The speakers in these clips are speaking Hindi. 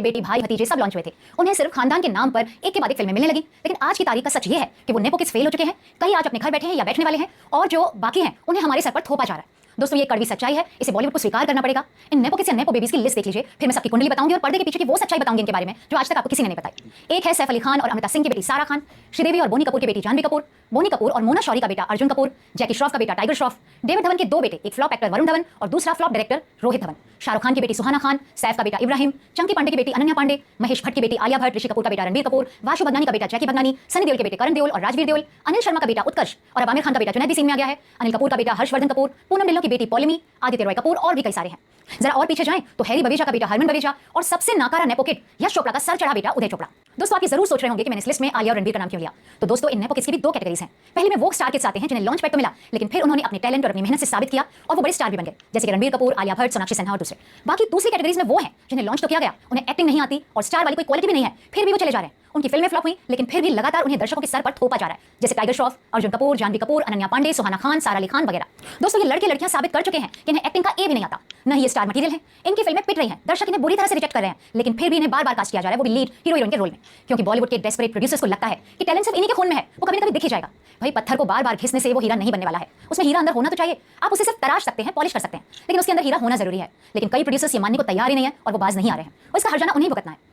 बेटी भाई भतीजे सब लॉन्च हुए थे। उन्हें सिर्फ खानदान के नाम पर एक के बाद एक फिल्में मिलने लगी। लेकिन आज की तारीख का सच ये है कि वो नेपो किड्स फेल हो चुके हैं। कई आज अपने घर बैठे हैं या बैठने वाले हैं, और जो बाकी हैं उन्हें हमारे सर पर थोपा जा रहा है। दोस्तों ये कड़वी सच्चाई है, इसे बॉलीवुड को स्वीकार करना पड़ेगा। इन नेपो किड्स या नेपो बेबीज की लिस्ट देख लीजिए, फिर मैं सबकी कुंडली बताऊंगी और पर्दे के पीछे की वो सच्चाई बताऊंगी इनके बारे में जो आज तक आपको किसी ने नहीं बताई। एक है सैफ अली खान और अमिताभ सिंह की बेटी सारा खान, श्रीदेवी और बोनी कपूर की बेटी जानवी कपूर, बोनी कपूर और मोना शौरी का बेटा अर्जुन कपूर, जैकी श्रॉफ का बेटा टाइगर श्रॉफ, डेविड धवन के दो बेटे, एक फ्लॉप एक्टर वरुण धवन और दूसरा फ्लॉप डायरेक्टर रोहित धवन, शाहरुख खान की बेटी सुहाना खान, सैफ का बेटा इब्राहिम, चंकी पांडे की बेटी अनन्या पांडे, महेश भट्ट की बेटी आलिया भट्ट, ऋषि कपूर का बेटा रणबीर कपूर, वाशु भगनानी का बेटा जैकी भगनानी, सनी देओल के बेटे करण देओल और राजवीर देओल, अनिल शर्मा का बेटा उत्कर्ष और अब आमिर खान का बेटा जुनैद भी सीन में आ गया है, अनिल कपूर का बेटा हर्षवर्धन कपूर, पूनम ढिल्लों की बेटी पॉलिमी, आदित्य रॉय कपूर और भी कई सारे हैं। जरा और पीछे जाएं तो हैरी बवेजा का बेटा हरमन बवेजा और सबसे नाकारा नेपो किड यश चोपड़ा का सर चढ़ा बेटा उदय चोपड़ा। दोस्तों आप ये जरूर सोच रहे होंगे कि मैंने इस लिस्ट में आलिया और रणबीर का नाम क्यों लिया। तो दोस्तों इन नेपो किड्स की भी दो कैटेगरीज हैं। पहले में वो स्टार किड्स आते हैं जिन्हें लॉन्च पैड तो मिला, लेकिन फिर उन्होंने अपने टैलेंट और अपनी मेहनत से साबित किया और वो बड़े स्टार भी बन गए, जैसे कि रणबीर कपूर, आलिया भट्ट, सोनाक्षी सिन्हा और दूसरे। बाकी दूसरी कैटेगरीज में वो हैं जिन्हें लॉन्च तो किया गया, उन्हें एक्टिंग नहीं आती और स्टार वाली कोई क्वालिटी भी नहीं है, फिर भी वो चले जा रहे हैं। उनकी फिल्में फ्लॉप हुई, लेकिन फिर भी लगातार उन्हें दर्शकों के सर पर थोपा जा रहा है, जैसे टाइगर श्रॉफ, अर्जुन कपूर, जानवी कपूर, अनन्या पांडे, सुहाना खान, सारा अली खान वगैरह। दोस्तों ये लड़के लड़कियां साबित कर चुके हैं कि इन्हें एक्टिंग का ए भी नहीं आता, न ही ये स्टार मटेरियल है। इनकी फिल्में पिट रही हैं, दर्शक इन्हें बुरी तरह से रिजेक्ट कर रहे हैं, लेकिन फिर भी इन्हें बार बार कास्ट किया जा रहा है, वो भी लीड हीरो हीरोइन के रोल में, क्योंकि बॉलीवुड के डेस्परेट प्रोड्यूसर्स को लगता है कि टैलेंट सिर्फ इन्हीं के खून में है, वो कभी ना कभी दिख ही जाएगा। भाई पत्थर को बार बार घिसने से वो हीरा नहीं बनने वाला है, उसमें हीरा अंदर होना तो चाहिए। आप उसे सिर्फ तराश सकते हैं, पॉलिश कर सकते हैं, लेकिन उसके अंदर हीरा होना जरूरी है। लेकिन कई प्रोड्यूसर्स ये मानने को तैयार ही नहीं है और वो बाज नहीं आ रहे हैं, और इसका हर्जाना उन्हें भुगतना है।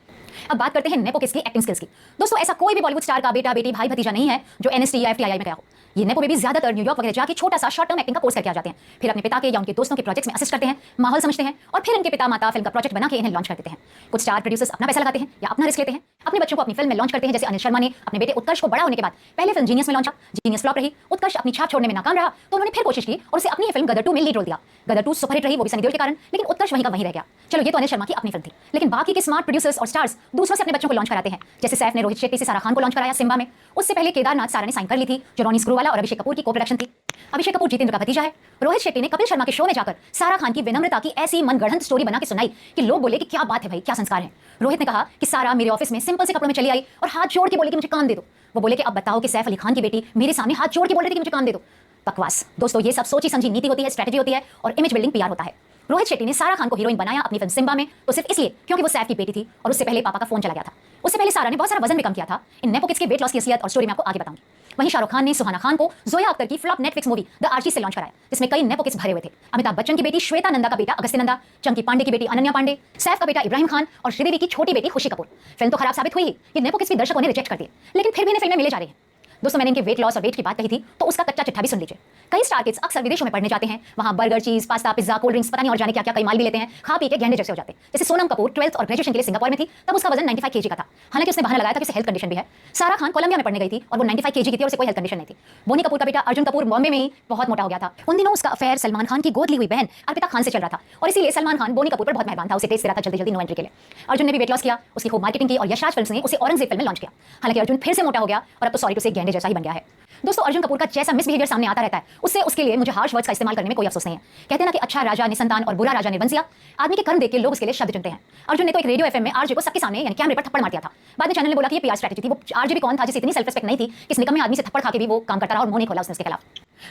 अब बात करते हैं नेपो किड्स की एक्टिंग स्किल्स की। दोस्तों ऐसा कोई भी बॉलीवुड स्टार का बेटा बेटी भाई भतीजा नहीं है जो एनएसटी या एफटीआई में गया हो। ये नेपो बेबी ज्यादातर न्यूयॉर्क वगैरह जाके छोटा सा शॉर्ट टर्म एक्टिंग का कोर्स करके आ जाते हैं, फिर अपने पिता के या उनके दोस्तों के प्रोजेक्ट्स में असिस्ट करते हैं, माहौल समझते हैं और फिर इनके पिता माता फिल्म का प्रोजेक्ट बना के इन्हें लॉन्च कर देते हैं। कुछ स्टार प्रोड्यूसर्स अपना पैसा लगाते हैं या अपना रिस्क लेते हैं, अपने बच्चों को अपनी फिल्म में लॉन्च करते हैं, जैसे अनिल शर्मा ने अपने बेटे उत्कर्ष को बड़ा होने के बाद पहले फिल्म जीनियस में लॉन्च किया, जीनियस फ्लॉप रही, उत्कर्ष अपनी छाप छोड़ने में नाकाम रहा तो उन्होंने फिर कोशिश की और उसे अपनी फिल्म गदर 2 में लीड रोल दिया। गदर 2 सुपरहिट रही, वो भी सनी देओल के कारण, लेकिन उत्कर्ष वहीं का वहीं रह गया। चलो ये तो अनिल शर्मा की अपनी फिल्म थी, लेकिन बाकी के स्मार्ट प्रोड्यूसर्स और स्टार्स दूसरों से अपने बच्चों को लॉन्च कराते हैं, जैसे सैफ ने रोहित शेट्टी से सारा खान को लॉन्च कराया सिम्बा में। उससे पहले केदारनाथ सारा ने साइन कर ली थी, जो रॉनी स्क्रूवाला और अभिषेक कपूर की को प्रोडक्शन थी। अभिषेक कपूर जितेंद्र का भतीजा है। रोहित शेट्टी ने कपिल शर्मा के शो में जाकर सारा खान की विनम्रता की ऐसी मनगढ़ंत स्टोरी बना के सुनाई कि लोग बोले कि क्या बात है भाई, क्या संस्कार है। रोहित ने कहा कि सारा मेरे ऑफिस में सिंपल से कपड़ों में चली आई और हाथ जोड़ के बोली कि मुझे काम दे दो। वो बोले कि अब बताओ कि सैफ अली खान की बेटी मेरे सामने हाथ जोड़ के बोल रही थी कि मुझे काम दे दो। बकवास। दोस्तों ये सब सोची समझी नीति होती है, स्ट्रेटजी होती है और इमेज बिल्डिंग पीआर होता है। रोहित शेट्टी ने सारा खान को हीरोइन बनाया अपनी फिल्म सिम्बा में तो सिर्फ इसलिए क्योंकि वो सैफ की बेटी थी और उससे पहले पापा का फोन चला गया था। उससे पहले सारा ने बहुत सारा वजन भी कम किया था। इन नेपो किड्स के वेट लॉस की असलियत और स्टोरी मैं आपको आगे बताऊंगी। वहीं शाहरुख खान ने सुहाना खान को जोया अख्तर की flop Netflix movie the Archie से लॉन्च कराया, जिसमें कई नेपो किड्स भरे हुए थे। अमिताभ बच्चन की बेटी श्वेता नंदा का बेटा अगस्त्य नंदा, चंकी पांडे की बेटी अनन्या पांडे, सैफ का बेटा इब्राहिम खान और श्रीदेवी की छोटी बेटी खुशी कपूर। फिल्म तो खराब साबित हुई, ये नेपो किड्स भी दर्शकों ने रिजेक्ट कर दिए, लेकिन फिर भी इन्हें फिल्में मिले जा रही हैं। दोस्तों मैंने इनके वेट लॉस और वेट की बात कही थी, तो उसका कच्चा चिट्ठा भी सुन लीजिए। कई स्टार किड्स अक्सर विदेशों में पढ़ने जाते हैं, वहां बर्गर, चीज, पास्ता, पिज्जा, कोल्ड ड्रिंक्स, पता नहीं और जाने क्या क्या कई माल भी लेते हैं, खा पी के गेंडे जैसे हो जाते हैं। जैसे सोनम कपूर 12th और ग्रेजुएशन के लिए सिंगापुर में थी, तब उसका वजन 95 kg का था। हालांकि उसने बहाना लगाया था कि उसे हेल्थ कंडीशन भी है। सारा खान कोलंबिया में पढ़ने गई थी और वो 95 kg की थी और उसे कोई हेल्थ कंडीशन नहीं थी। बोनी कपूर का बेटा अर्जुन कपूर बॉम्बे में ही बहुत मोटा हो गया था। उन दिनों उसका अफेयर सलमान खान की गोद ली हुई बहन अर्पिता खान से चल रहा था और इसीलिए सलमान खान बोनी कपूर पर बहुत मेहरबान था, उसे तेज से रहा था जल्दी जल्दी नो एंट्री के लिए। अर्जुन ने भी वेट लॉस किया, उसकी खूब मार्केटिंग की और यशराज फिल्म्स ने उसे औरंगजेब फिल्म में लॉन्च किया। हालांकि अर्जुन फिर से मोटा हो गया और अब तो सॉरी टू से गेंडे जैसा ही बन गया है। दोस्तों अर्जुन कपूर का जैसा मिसबिहेवियर सामने आता रहता है, उससे उसके लिए मुझे हार्श वर्ड्स का इस्तेमाल करने में कोई अफसोस नहीं है। कहते हैं ना कि अच्छा राजा निसंतान और बुरा राजा निर्वंशिया। आदमी के कर्म देख के लोग उसके लिए शब्द चुनते हैं। अर्जुन ने तो एक रेडियो एफएम में आरजे को सबके सामने यानी कैमरे पर थप्पड़ मार दिया था। बाद में चैनल ने बोला कि ये पीआर स्ट्रेटजी थी। वो आरजे भी कौन था जिसे इतनी सेल्फ रिस्पेक्ट नहीं थी कि इस निकम्मे आदमी से थप्पड़ खा के भी वो काम करता रहा और मुंह नहीं खोला उसने उसके खिलाफ।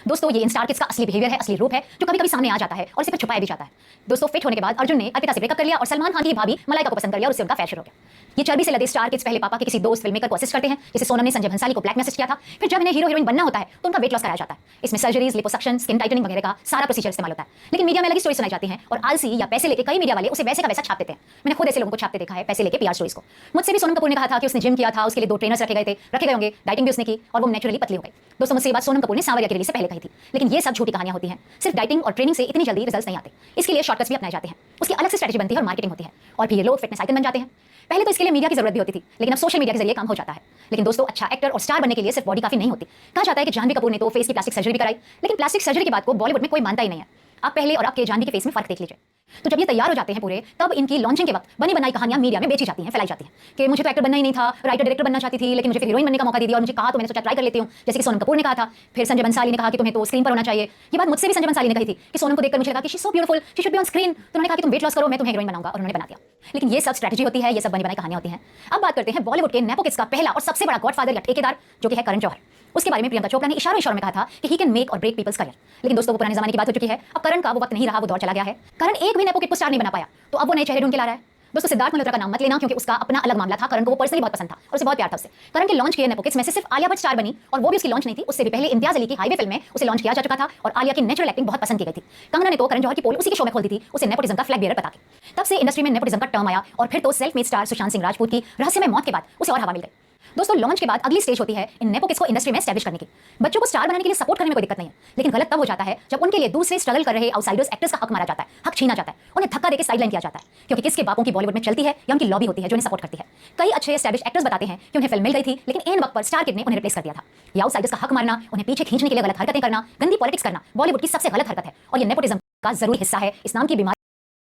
दोस्तों ये इन स्टार किड्स का असली बिहेवियर है, असली रूप है, जो कभी कभी सामने आ जाता है और इसे फिर छुपाया भी जाता है। दोस्तों फिट होने के बाद अर्जुन ने अर्पिता से ब्रेकअप कर लिया और सलमान खान की भाभी मलाइका को पसंद कर लिया और उससे उनका फैशन हो गया। ये चर्बी से लदे स्टार किड्स पहले पापा के किसी दोस्त फिल्ममेकर को असिस्ट करते हैं, जैसे सोनम ने संजय भंसाली को ब्लैक मैसेज किया था। फिर जब इन्हें हीरो हीरोइन बनना होता है तो उनका वेट लॉस कराया जाता है। इसमें सर्जरीज, लिपोसक्शन, स्किन टाइटनिंग वगैरह का सारा प्रोसीजर इस्तेमाल होता है। लेकिन मीडिया में अलग स्टोरी सुनाई जाती है और आलसी या पैसे लेके कई मीडिया वाले उसे वैसे का वैसा छाप देते हैं। मैंने खुद ऐसे लोगों को छापते देखा है, पैसे लेके पीआर स्टोरीज को। मुझसे भी सोनम कपूर ने कहा था कि उसने जिम किया था, उसके लिए 2 ट्रेनर्स रखे गए होंगे, डाइटिंग भी उसने की और वो नेचुरली पतली हो गई। दोस्तों मुझसे ये बात सोनम कपूर ने सांवरिया की रिलीज से पहले कही थी, लेकिन ये सब झूठी कहानियां होती हैं। सिर्फ डाइटिंग और ट्रेनिंग से इतनी जल्दी रिजल्ट्स नहीं आते, इसके लिए शॉर्टकट्स भी अपनाए जाते हैं। उसकी अलग से स्ट्रेटजी बनती है और मार्केटिंग होती है और फिर ये लोग फिटनेस आइकन बन जाते हैं। पहले तो इसके लिए मीडिया की जरूरत भी होती थी, लेकिन अब सोशल मीडिया के जरिए काम हो जाता है। लेकिन दोस्तों अच्छा एक्टर और स्टार बनने के लिए सिर्फ बॉडी काफी नहीं होती। कहा जाता है कि जानवी कपूर ने तो फेस की प्लास्टिक सर्जरी भी कराई, लेकिन प्लास्टिक सर्जरी की बात को बॉलीवुड में कोई मानता ही नहीं है। आप पहले और अब के जानवी के फेस में फर्क देख लीजिए। तो जब ये तैयार हो जाते हैं पूरे, तब इनकी लॉन्चिंग के वक्त बनी बनाई कहानियां मीडिया में बेची जाती हैं, फैलाई जाती हैं कि मुझे तो एक्टर बनना ही नहीं था, राइटर डायरेक्टर बनना चाहती थी, लेकिन मुझे फिर हीरोइन बनने का मौका दे दिया और मुझे कहा तो मैंने सोचा ट्राई कर लेती हूं, जैसे कि सोनम कपूर ने कहा था। फिर संजय बंसाली ने कहा कि तुम्हें तो स्क्रीन पर होना चाहिए। ये बात मुझसे भी संजय बंसाली ने कही थी कि सोनम को देखकर मुझे लगा कि she so beautiful, she should be on screen. तो उन्होंने कहा कि तुम वेट लॉस करो, मैं तुम्हें हीरोइन बनाऊंगा, और उन्होंने बना दिया। लेकिन ये सब स्ट्रेटजी होती है, ये सब बनी बनाई कहानियां होती हैं। अब बात करते हैं बॉलीवुड के नेपो किड्स का पहला और सबसे बड़ा गॉडफादर या ठेकेदार, जो कि है करण जौहर। उसके बारे में प्रियंका चोपड़ा ने इशारों में कहा था कि ही कैन मेक और ब्रेक पीपल्स करियर। लेकिन दोस्तों वो पुराने जमाने की बात हो चुकी है, अब करण का वो वक्त नहीं रहा, वो दौर चला गया है। करण एक भी नेपो किड को स्टार नहीं बना पाया, तो अब वो नए चेहरे ढूंढ के ला रहा है। दोस्तों सिद्धार्थ मल्होत्रा का नाम मत लेना, क्योंकि उसका अपना अलग मामला था। करण को वो पर्सनली बहुत पसंद था और उसे बहुत प्यार था उससे। करण के लॉन्च किए नेपो किड्स में से सिर्फ आलिया भट्ट स्टार बनी, और वो भी उसकी लॉन्च नहीं थी, उससे भी पहले इम्तियाज अली की हाईवे फिल्म में उसे लॉन्च किया जा चुका था और आलिया की नेचुरल एक्टिंग बहुत पसंद की गई थी। कंगना ने तो करण जौहर की पोल उसी के शो में खोल दी थी, उसे नेपोटिज्म का फ्लैग बेयरर बता के। तब से इंडस्ट्री में नेपोटिज्म का टर्म आया और फिर तो self made star Sushant Singh Rajput की रहस्यमय मौत के बाद उसे और हवा मिल गई। दोस्तों लॉन्च के बाद अगली स्टेज होती है इन नेपो किड्स को इंडस्ट्री में एस्टैब्लिश करने की। बच्चों को स्टार बनाने के लिए सपोर्ट करने में कोई दिक्कत नहीं है, लेकिन गलत तब हो जाता है जब उनके लिए दूसरे स्ट्रगल कर रहे आउटसाइडर्स एक्टर्स का हक मारा जाता है, हक छीना जाता है, उन्हें धक्का देकर साइडलाइन किया जाता है, क्योंकि किसके बापों की बॉलीवुड में चलती है या उनकी लॉबी होती है जो उन्हें सपोर्ट करती है। कई अच्छे एस्टैब्लिश एक्टर्स बताते हैं कि उन्हें फिल्म मिल गई थी, लेकिन एन वक्त पर स्टार किड ने उन्हें रिप्लेस कर दिया था। ये आउटसाइडर्स का हक मारना, उन्हें पीछे खींचने के लिए गलत हरकतें करना, गंदी पॉलिटिक्स करना बॉलीवुड की सबसे गलत हरकत है और ये नेपोटिज्म का जरूरी हिस्सा है। इस नाम की बीमारी